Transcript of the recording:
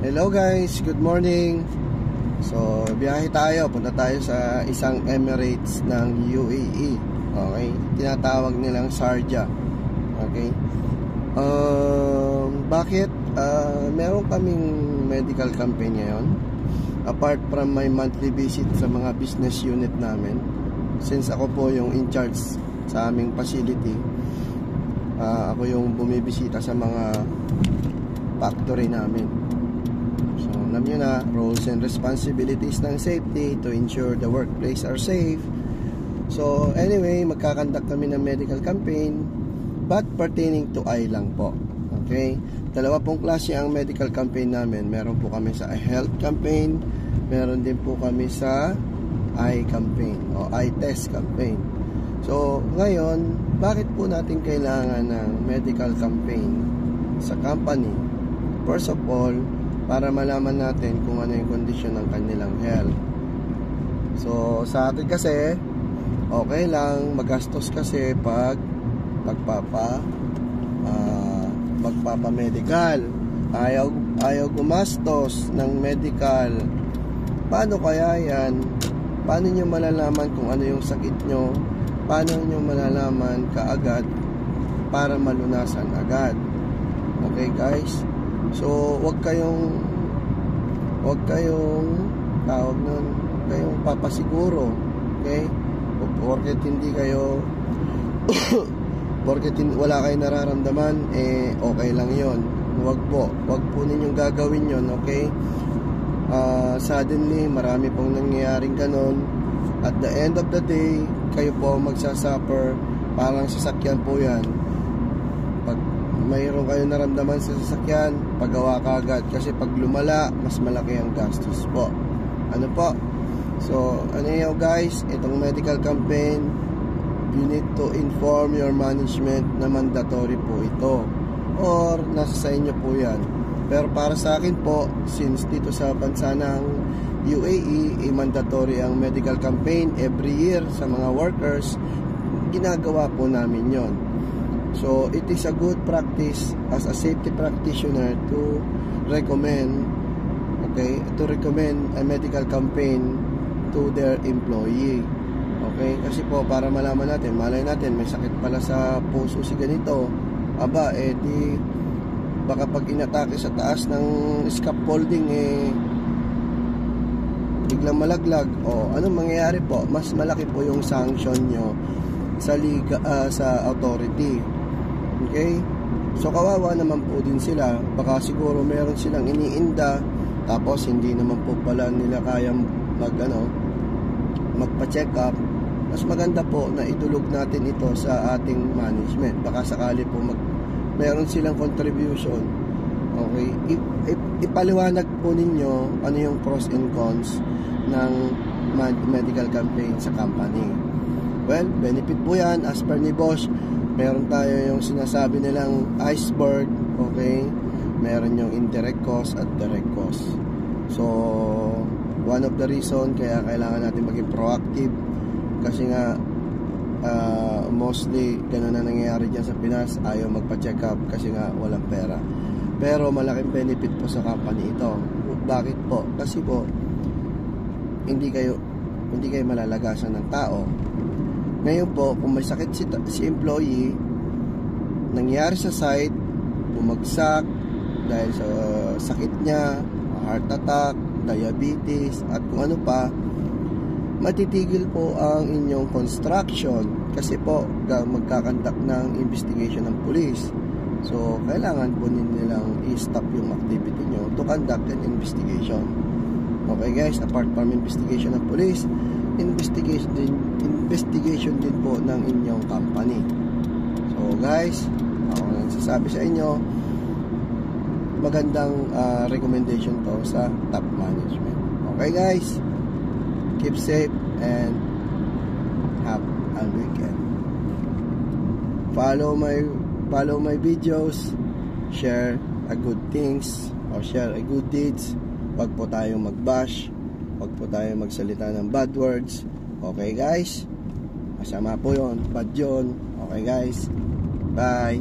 Hello guys, good morning. So, biyahe tayo. Punta tayo sa isang Emirates ng UAE. Okay? Tinatawag nilang Sharjah. Okay? Bakit? Meron kaming medical campaign ngayon. Apart from my monthly visit sa mga business unit namin, since ako po yung in charge sa aming facility, ako yung bumibisita sa mga factory namin. So, alam nyo na, roles and responsibilities ng safety to ensure the workplace are safe. So, anyway, magkakandak kami ng medical campaign, but pertaining to eye lang po. Okay? Dalawa pong klase ang medical campaign namin. Meron po kami sa health campaign, meron din po kami sa eye campaign o eye test campaign. So, ngayon, bakit po natin kailangan ng medical campaign sa company? First of all, para malaman natin kung ano yung kondisyon ng kanilang health. So, sa atin kasi, okay lang, magastos kasi pag magpapa-medical. Ayaw gumastos ng medical. Paano kaya yan? Paano nyo malalaman kung ano yung sakit nyo? Paano nyo malalaman kaagad para malunasan agad? Okay guys? So, wag kayong tawag nun, kayong papasiguro. Okay? Porket hindi kayo porket wala kayong nararamdaman, okay lang yon. Wag po ninyong gagawin yon. Okay? Suddenly, marami pong nangyayaring ganon. At the end of the day, kayo po magsasuffer. Parang sasakyan po yan. Pag mayroon kayo naramdaman sa sasakyan, paggawa ka agad. Kasi pag lumala, mas malaki ang gastos po. Ano po? So, ano yun guys? Itong medical campaign, you need to inform your management na mandatory po ito. Or, nasa sa inyo po yan. Pero para sa akin po, since dito sa bansa ng UAE, mandatory ang medical campaign every year sa mga workers, ginagawa po namin yon. So, it is a good practice as a safety practitioner to recommend a medical campaign to their employee. Okay? Kasi po, para malaman natin, malay natin, may sakit pala sa puso si ganito. Aba, di baka pag inatake sa taas ng scaffolding, biglang malaglag. O, anong mangyayari po? Mas malaki po yung sanction nyo sa sa authority. Okay? So, kawawa naman po din sila. Baka siguro meron silang iniinda, tapos hindi naman po pala nila kayang magpa-check up. Mas maganda po na idulog natin ito sa ating management. Baka sakali po meron silang contribution. Okay? Ipaliwanag po ninyo ano yung pros and cons ng medical campaign sa company. Well, benefit po yan. As per ni Bosch, meron tayo yung sinasabi nilang iceberg. Okay? Meron yung indirect cost at direct cost. So, one of the reason kaya kailangan natin maging proactive, kasi nga mostly ganun na nangyayari dyan sa Pinas, ayaw magpa-check up kasi nga walang pera. Pero malaking benefit po sa company ito. Bakit po? Kasi po hindi kayo malalagasan ng tao. Ngayon po, kung may sakit si employee, nangyari sa site, bumagsak dahil sa sakit niya, heart attack, diabetes, at kung ano pa, matitigil po ang inyong construction kasi po magkakandak ng investigation ng police. So, kailangan po nilang i-stop yung activity nyo to conduct an investigation. Okay guys, apart from investigation ng police, investigation din po ng inyong company. So guys, ako nagsasabi sa inyo, magandang recommendation to sa top management. Okay guys, keep safe and have a weekend. Follow my videos, share a good things or share a good deeds. Wag po tayong mag-bash, wag po tayong magsalita ng bad words. Okay guys, masama po yun, bad yun. Okay guys, bye.